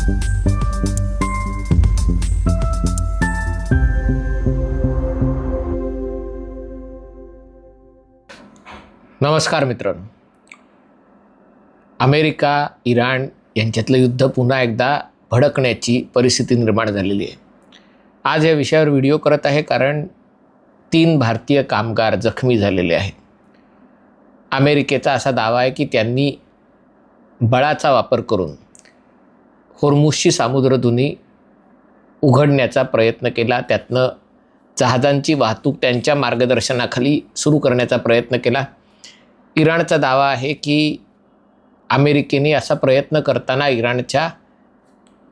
नमस्कार मित्रांनो. America Iran यांच्यातलं युद्ध पुन्हा एकदा भडकण्याची परिस्थिती निर्माण झालेली आहे. आज या विषयावर व्हिडिओ करत आहे कारण 3 भारतीय कामगार जखमी झालेले आहेत. अमेरिकेचा असा दावा आहे की त्यांनी बळाचा वापर करून होर्मुझची सामुद्रधुनी उघडण्याचा प्रयत्न केला. त्यातनं जहाजांची वाहतूक त्यांच्या मार्गदर्शनाखाली सुरू करण्याचा प्रयत्न केला. इराणचा दावा आहे की अमेरिकेने असा प्रयत्न करताना इराणच्या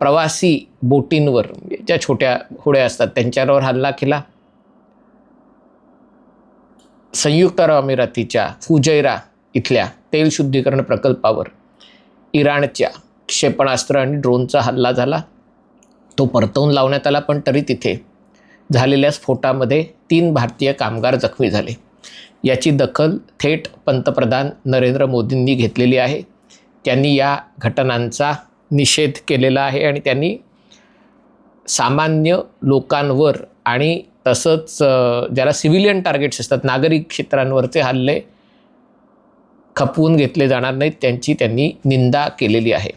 प्रवासी बोटींवर, ज्या छोट्या होड्या असतात त्यांच्यावर हल्ला केला. संयुक्त अरब अमिरातीच्या फुजैरा इथल्या तेल शुद्धीकरण प्रकल्पावर इराणच्या क्षेपणास्त्र आणि ड्रोनचा हल्ला झाला. तो परतवून लावण्यात आला, पण तरी तिथे झालेल्या स्फोटामध्ये 3 भारतीय कामगार जखमी झाले. याची दखल थेट पंतप्रधान नरेंद्र मोदींनी घेतलेली आहे. त्यांनी या घटनांचा निषेध केलेला आहे आणि त्यांनी सामान्य लोकांवर आणि तसंच ज्याला सिव्हिलियन टार्गेट्स असतात, नागरिक क्षेत्रांवरचे हल्ले खपवून घेतले जाणार नाहीत, त्यांची त्यांनी निंदा केलेली आहे.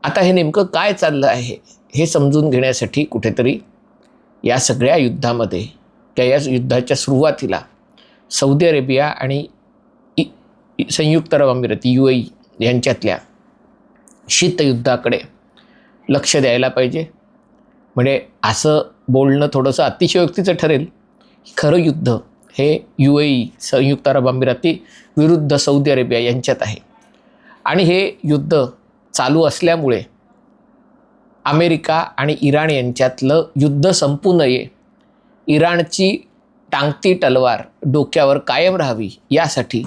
आता हे नेमकं काय चाललं आहे हे समजून घेण्यासाठी कुठेतरी या सगळ्या युद्धामध्ये किंवा या युद्धाच्या सुरुवातीला सौदी अरेबिया आणि संयुक्त अरब अमिराती UAE यांच्यातल्या शीतयुद्धाकडे लक्ष द्यायला पाहिजे. म्हणजे असं बोलणं थोडंसं अतिशयोक्तीचं ठरेल. खरं युद्ध हे UAE संयुक्त अरब अमिराती विरुद्ध सौदी अरेबिया यांच्यात आहे आणि हे युद्ध चालू असल्यामुळे अमेरिका आणि इराण यांच्यातलं युद्ध संपू नये, इराणची टांगती तलवार डोक्यावर कायम राहावी, यासाठी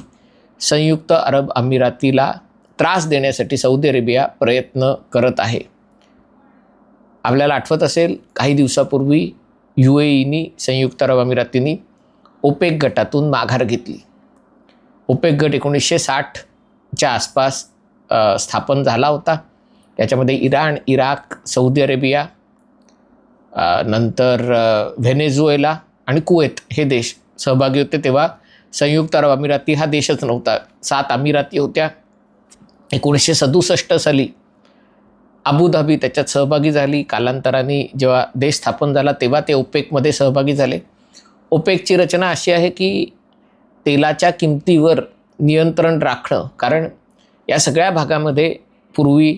संयुक्त अरब अमिरातीला त्रास देण्यासाठी सौदी अरेबिया प्रयत्न करत आहे. आपल्याला आठवत असेल, काही दिवसापूर्वी UAEनी संयुक्त अरब अमिरातीनी ओपेक गटातून माघार घेतली. ओपेक गट 1960च्या आसपास स्थापन झाला होता. याच्यामध्ये इराण, इराक, सौदी अरेबिया, नंतर व्हेनेझुएला आणि कुवेत हे देश सहभागी होते. तेव्हा संयुक्त अरब अमिराती हा देशच नव्हता. 7 अमिराती होत्या. 1967 साली अबुधाबी त्याच्यात सहभागी झाली. कालांतराने जेव्हा देश स्थापन झाला तेव्हा ते ओपेकमध्ये सहभागी झाले. ओपेकची रचना अशी आहे की तेलाच्या किमतीवर नियंत्रण राखणं, कारण या सगळ्या भागामध्ये पूर्वी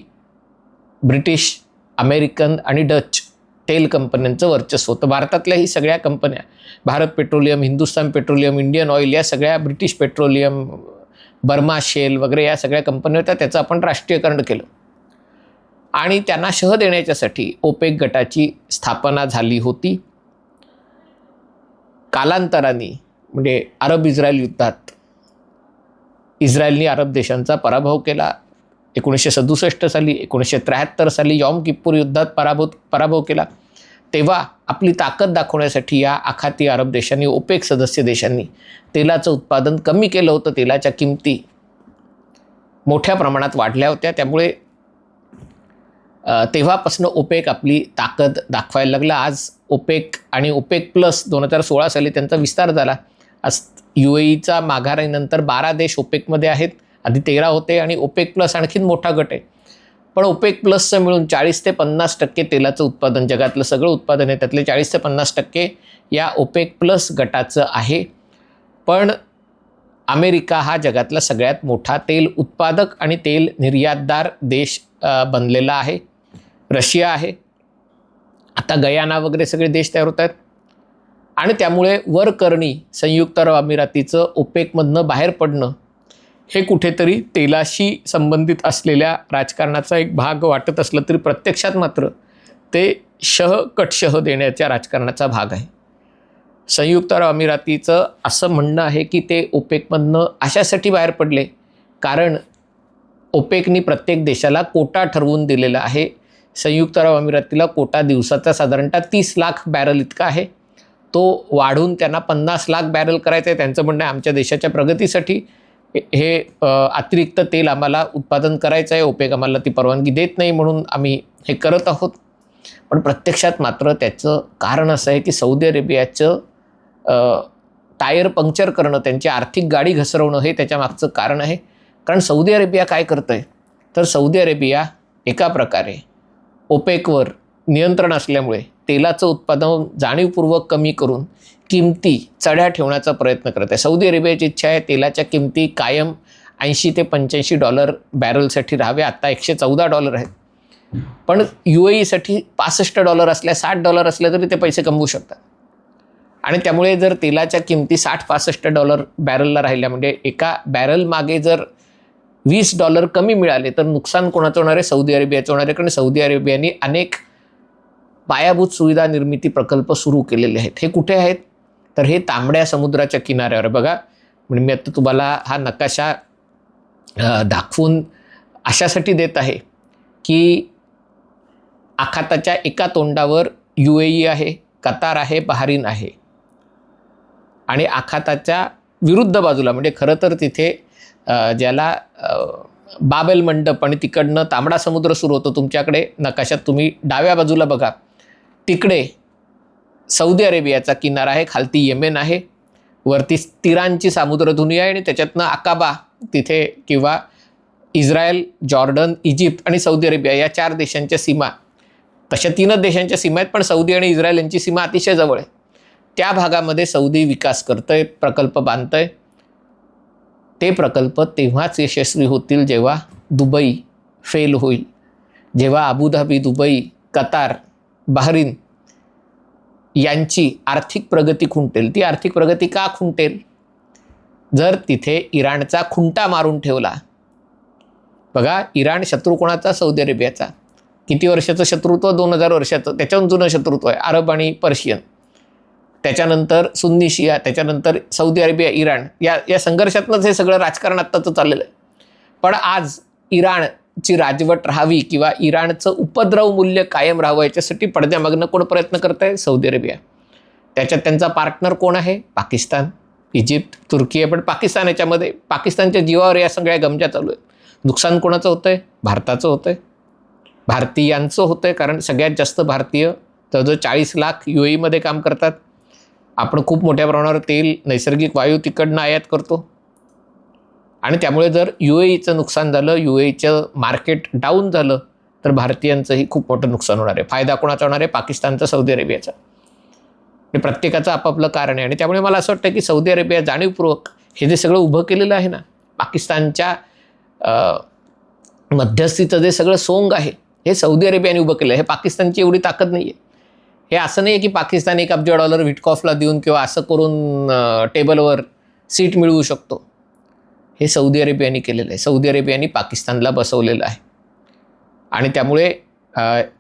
ब्रिटिश, अमेरिकन आणि डच तेल कंपन्यांचं वर्चस्व होतं. भारतातल्याही सगळ्या कंपन्या, Bharat petroleum, Hindustan petroleum, Indian oil, या सगळ्या, ब्रिटिश पेट्रोलियम, बर्मा शेल वगैरे या सगळ्या कंपन्या होत्या. त्याचं आपण राष्ट्रीयकरण केलं आणि त्यांना शह देण्याच्यासाठी ओपेक गटाची स्थापना झाली होती. कालांतराने म्हणजे अरब इस्रायल युद्धात इस्रायलने अरब देशांचा पराभव केला. 1967 साली, 1973 साली यॉम किप्पूर युद्धात पराभव केला. तेव्हा आपली ताकद दाखवण्यासाठी या आखाती अरब देशांनी, ओपेक सदस्य देशांनी तेलाचं उत्पादन कमी केलं होतं. तेलाच्या किमती मोठ्या प्रमाणात वाढल्या होत्या. त्यामुळे तेव्हापासून ओपेक आपली ताकद दाखवायला लागला. आज ओपेक आणि ओपेक प्लस 2016 साली त्यांचा विस्तार झाला. आज UAEचा माघारीनंतर 12 देश ओपेकमध्ये आहेत. आधी 13 होते आणि ओपेक प्लस आणखीन मोठा गट आहे. पण ओपेक प्लसचं मिळून 40 ते 50% तेलाचं उत्पादन, जगातलं सगळं उत्पादन आहे त्यातले 40 ते 50% या ओपेक प्लस गटाचं आहे. पण अमेरिका हा जगातला सगळ्यात मोठा तेल उत्पादक आणि तेल निर्यातदार देश बनलेला आहे. रशिया आहे. आता गयाना वगैरे सगळे देश तयार होत आहेत आणि त्यामुळे वरकरणी संयुक्त अरब अमिरातीचं ओपेकमधनं बाहेर पडणं हे कुठेतरी तेलाशी संबंधित असलेल्या राजकारणाचा एक भाग वाटत असलं तरी प्रत्यक्षात मात्र ते कटशह देण्याच्या राजकारणाचा भाग आहे. संयुक्त अरब अमिरातीचं असं म्हणणं आहे की ते ओपेकमधनं अशासाठी बाहेर पडले कारण ओपेकनी प्रत्येक देशाला कोटा ठरवून दिलेला आहे. संयुक्त अरब अमिरातीला कोटा दिवसाचा साधारणतः 30 लाख बॅरल इतका आहे. तो वाढून त्यांना 50 लाख बॅरल करायचा आहे. त्यांचं म्हणणं आहे आमच्या देशाच्या प्रगतीसाठी हे अतिरिक्त तेल आम्हाला उत्पादन करायचं आहे, ओपेक आम्हाला ती परवानगी देत नाही म्हणून आम्ही हे करत आहोत. पण प्रत्यक्षात मात्र त्याचं कारण असं आहे की सौदी अरेबियाचं टायर पंक्चर करणं, त्यांची आर्थिक गाडी घसरवणं हे त्याच्यामागचं कारण आहे. कारण सौदी अरेबिया काय करतं आहे, तर सौदी अरेबिया एका प्रकारे ओपेकवर नियंत्रण असल्यामुळे तेलाचं उत्पादन जाणीवपूर्वक कमी करून किमती चढ्या ठेवण्याचा प्रयत्न करत आहे. सौदी अरेबियाची इच्छा आहे तेलाच्या किमती कायम $80 ते $85 बॅरलसाठी राहावे. आत्ता $114 आहेत. पण UAEसाठी $65 असल्या, $60 असल्या तरी ते पैसे कमवू शकतात. आणि त्यामुळे जर तेलाच्या किमती $60-65 बॅरलला राहिल्या, म्हणजे एका बॅरल मागे जर $20 कमी मिळाले, तर नुकसान कोणाचं होणार आहे? सौदी अरेबियाचं होणार आहे. कारण सौदी अरेबियाने अनेक पायाभूत सुविधा निर्मिती प्रकल्प सुरू केलेले आहेत. हे कुठे आहेत? तर हे तांबड्या समुद्राच्या किनाऱ्यावर. बघा, म्हणजे मी आता तुम्हाला हा नकाशा दाखवून अशासाठी देत आहे की आखाताच्या एका तोंडावर UAE आहे, कतार आहे, बहारीन आहे. आणि आखाताच्या विरुद्ध बाजूला, म्हणजे खरं तर तिथे ज्याला बाबेल मंडप आणि तिकडनं तांबडा समुद्र सुरू होतो. तुमच्याकडे नकाशात तुम्ही डाव्या बाजूला बघा, तिकडे सौदी अरेबियाचा किनारा आहे, खालती येमेन आहे, वरती तिराणची सामुद्रधुनी आहे आणि त्याच्यातनं अकाबा तिथे, किंवा इस्रायल, जॉर्डन, इजिप्त आणि सौदी अरेबिया या 4 देशांच्या सीमा. तशा 3च देशांच्या सीमा आहेत, पण सौदी आणि इस्रायल यांची सीमा अतिशय जवळ आहे. त्या भागामध्ये सौदी विकास करतंय, प्रकल्प बांधतंय. ते प्रकल्प तेव्हाच यशस्वी होतील जेव्हा दुबई फेल होईल, जेव्हा अबुधाबी, दुबई, कतार, बहरीन यांची आर्थिक प्रगती खुंटेल. ती आर्थिक प्रगती का खुंटेल? जर तिथे इराणचा खुंटा मारून ठेवला. बघा, इराण शत्रू कोणाचा? सौदी अरेबियाचा. किती वर्षाचं शत्रुत्व? 2000 वर्षाचं. त्याच्याहून जुनं शत्रुत्व आहे, अरब आणि पर्शियन. त्याच्यानंतर सुन्नी शिया, त्याच्यानंतर सौदी अरेबिया, इराण. या संघर्षातनंच हे सगळं राजकारण आत्ताचं चाललेलं आहे. पण आज इराणची राजवट राहावी किंवा इराणचं उपद्रव मूल्य कायम राहावं, याच्यासाठी पडद्यामागनं कोण प्रयत्न करत आहे? Saudi Arabia. त्याच्यात त्यांचा पार्टनर कोण आहे? पाकिस्तान, इजिप्त, तुर्की आहे. पण पाकिस्तान याच्यामध्ये, पाकिस्तानच्या जीवावर या सगळ्या गमजा चालू आहेत. नुकसान कोणाचं होतं आहे? भारताचं होतं आहे, भारतीयांचं होतं आहे. कारण सगळ्यात जास्त भारतीय, जवळजवळ 40 लाख UAEमध्ये काम करतात. आपण खूप मोठ्या प्रमाणावर तेल, नैसर्गिक वायू तिकडनं आयात करतो. आणि त्यामुळे जर UAEचं नुकसान झालं, UAEचं मार्केट डाऊन झालं, तर भारतीयांचंही खूप मोठं नुकसान होणार आहे. फायदा कोणाचा होणार आहे? पाकिस्तानचा, सौदी अरेबियाचा. हे प्रत्येकाचं आपापलं कारण आहे. आणि त्यामुळे मला असं वाटतं की सौदी अरेबिया जाणीवपूर्वक हे जे सगळं उभं केलेलं आहे ना, पाकिस्तानच्या मध्यस्थीचं जे सगळं सोंग आहे, हे सौदी अरेबियाने उभं केलं आहे. हे पाकिस्तानची एवढी ताकद नाही आहे. हे असं नाही आहे की पाकिस्तान $1 अब्ज विटकॉफला देऊन किंवा असं करून टेबलवर सीट मिळवू शकतो. हे सौदी अरेबियाने केलेलं आहे. सौदी अरेबियाने पाकिस्तानला बसवलेलं आहे. आणि त्यामुळे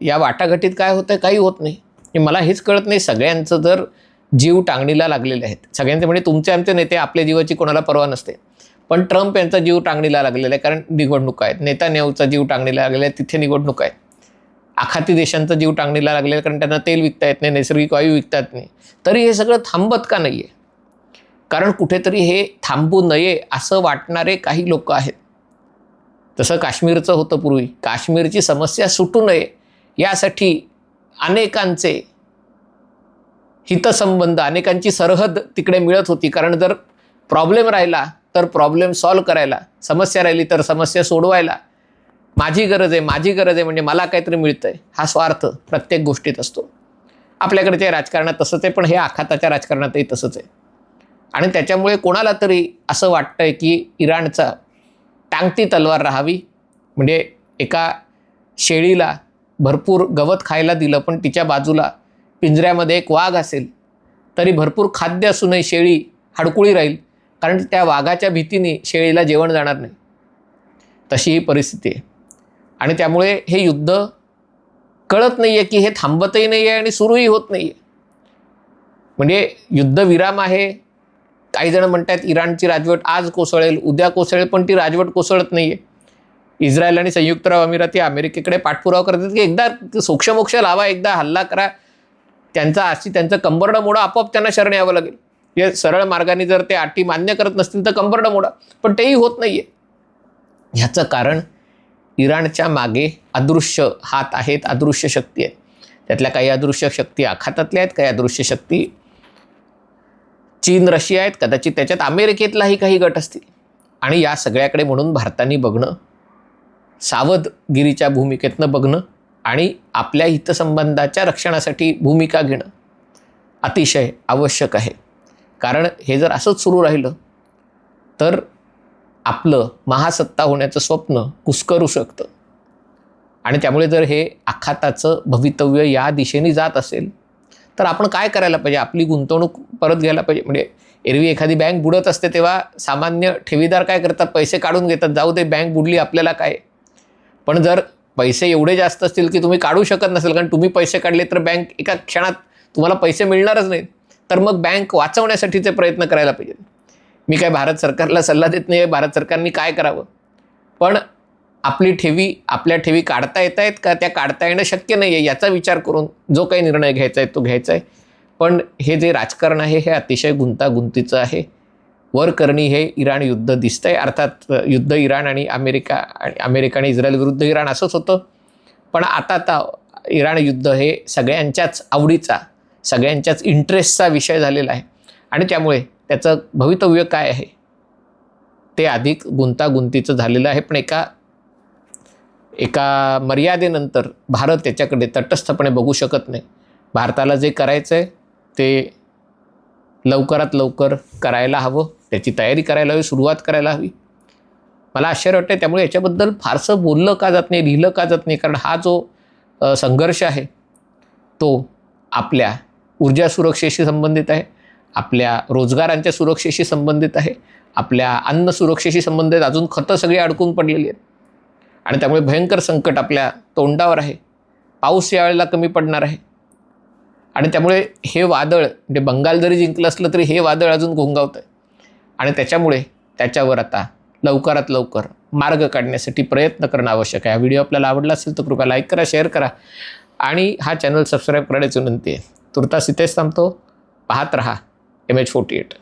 या वाटाघाटीत काय होतं आहे? काही होत नाही. मला हेच कळत नाही, सगळ्यांचं जर जीव टांगणीला लागलेले आहेत, सगळ्यांचे, म्हणजे तुमचे आमचे नेते, आपल्या जीवाची कोणाला पर्वा नसते. पण ट्रम्प यांचा जीव टांगणीला लागलेला आहे, कारण निवडणुका आहेत. नेतान्याहूचा जीव टांगणीला लागलेला आहे, तिथे निवडणुका आहेत. आखाती देशांचा जीव टांगणीला लागलेला आहे, कारण त्यांना तेल विकता येत नाही, नैसर्गिक वायू विकता येत नाही. तरी हे सगळं थांबत का नाही आहे? कारण कुठेतरी हे थांबू नये असं वाटणारे काही लोक आहेत. तसं काश्मीरचं होतं पूर्वी. काश्मीरची समस्या सुटू नये यासाठी अनेकांचे हितसंबंध, अनेकांची सरहद तिकडे मिळत होती. कारण जर प्रॉब्लेम राहिला तर प्रॉब्लेम सॉल्व करायला, समस्या राहिली तर समस्या सोडवायला माझी गरज आहे, माझी गरज आहे, म्हणजे मला काहीतरी मिळतंय, हा स्वार्थ प्रत्येक गोष्टीत असतो. आपल्याकडच्या राजकारणात तसंच आहे, पण हे आखाताच्या राजकारणातही तसंच आहे. आणि त्याच्यामुळे कोणाला तरी असं वाटतंय की इराणचा टांगती तलवार राहावी. म्हणजे एका शेळीला भरपूर गवत खायला दिलं, पण तिच्या बाजूला पिंजऱ्यामध्ये एक वाघ असेल, तरी भरपूर खाद्य असूनही शेळी हडकुळी राहील, कारण त्या वाघाच्या भीतीने शेळीला जेवण जाणार नाही. तशी ही परिस्थिती आहे. आणि त्यामुळे हे युद्ध कळत नाही आहे की हे थांबतही नाही आहे आणि सुरूही होत नाही आहे. म्हणजे युद्धविराम आहे. काही जण म्हणतात इराणची राजवट आज कोसळेल, उद्या कोसळेल, पण ती राजवट कोसळत नाही आहे. इस्रायल आणि संयुक्त अरब अमिराती अमेरिकेकडे पाठपुरावा करतात की एकदा सोक्षमोक्ष लावा, एकदा हल्ला करा, त्यांचं कंबरडं मोडा, आपोआप त्यांना शरण यावं लागेल. हे सरळ मार्गाने जर ते अटी मान्य करत नसतील तर कंबरडं मोडा, पण तेही होत नाही आहे. ह्याचं कारण इराणच्या मागे अदृश्य हात आहेत, अदृश्य शक्ती आहेत. त्यातल्या काही अदृश्य शक्ती आखातातल्या आहेत, काही अदृश्य शक्ती चीन रशिया आहेत, कदाचित त्याच्यात अमेरिकेतलाही काही गट असतील. आणि या सगळ्याकडे म्हणून भारताने बघणं, सावधगिरीच्या भूमिकेतनं बघणं आणि आपल्या हितसंबंधाच्या रक्षणासाठी भूमिका घेणं अतिशय आवश्यक आहे. कारण हे जर असंच सुरू राहिलं तर आपलं महासत्ता होण्याचं स्वप्न कुस्करू शकतं. आणि त्यामुळे जर हे आखाताचं भवितव्य या दिशेने जात असेल तर आपण काय करायला पाहिजे? आपली गुंतवणूक परत घ्यायला पाहिजे. म्हणजे एरवी एखादी बँक बुडत असते तेव्हा सामान्य ठेवीदार काय करतात? पैसे काढून घेतात, जाऊ दे बँक बुडली आपल्याला काय. पण जर पैसे एवढे जास्त असतील की तुम्ही काढू शकत नसेल, कारण तुम्ही पैसे काढले तर बँक एका क्षणात तुम्हाला पैसे मिळणारच नाहीत, तर मग बँक वाचवण्यासाठीचे प्रयत्न करायला पाहिजे. मी काय भारत सरकारला सल्ला देत नाही आहे भारत सरकारने काय करावं, पण आपली ठेवी, आपल्या ठेवी काढता येत आहेत का, त्या काढता येणं शक्य नाही आहे याचा विचार करून जो काही निर्णय घ्यायचा आहे तो घ्यायचा आहे. पण हे जे राजकारण आहे हे अतिशय गुंतागुंतीचं आहे. वर करणी हे इराण युद्ध दिसतंय. अर्थात युद्ध इराण आणि अमेरिका आणि इस्रायल विरुद्ध इराण असंच होतं, पण आता इराण युद्ध हे सगळ्यांच्याच आवडीचा, सगळ्यांच्याच इंटरेस्टचा विषय झालेला आहे. आणि त्यामुळे त्याचं भवितव्य काय आहे ते अधिक गुंतागुंतीचं झालेलं आहे. पण एका मर्यादेनंतर भारत त्याच्याकडे तटस्थपणे बघू शकत नाही. भारताला जे करायचं आहे ते लवकरात लवकर करायला हवं, त्याची तयारी करायला हवी, सुरुवात करायला हवी. मला आश्चर्य वाटतं त्यामुळे याच्याबद्दल फारसं बोललं का जात नाही, लिहिलं का जात नाही. कारण हा जो संघर्ष आहे तो आपल्या ऊर्जा सुरक्षेशी संबंधित आहे, आपल्या रोजगारांच्या सुरक्षेशी संबंधित आहे, आपल्या अन्न सुरक्षेशी संबंधित. अजून खतं सगळी अडकून पडलेली आहेत आणि त्यामुळे भयंकर संकट आपल्या तोंडावर आहे. पाऊस यावेळेला कमी पडणार आहे आणि त्यामुळे हे वादळ, म्हणजे बंगाल जरी जिंकलं असलं तरी हे वादळ अजून घोंगावतं आहे. आणि त्याच्यामुळे त्याच्यावर आता लवकरात लवकर मार्ग काढण्यासाठी प्रयत्न करणं आवश्यक आहे. हा व्हिडिओ आपल्याला आवडला असेल तर कृपया लाईक करा, शेअर करा आणि हा चॅनल सबस्क्राईब करण्याची विनंती आहे. तुर्तास इथेच थांबतो. पाहत रहा MH48.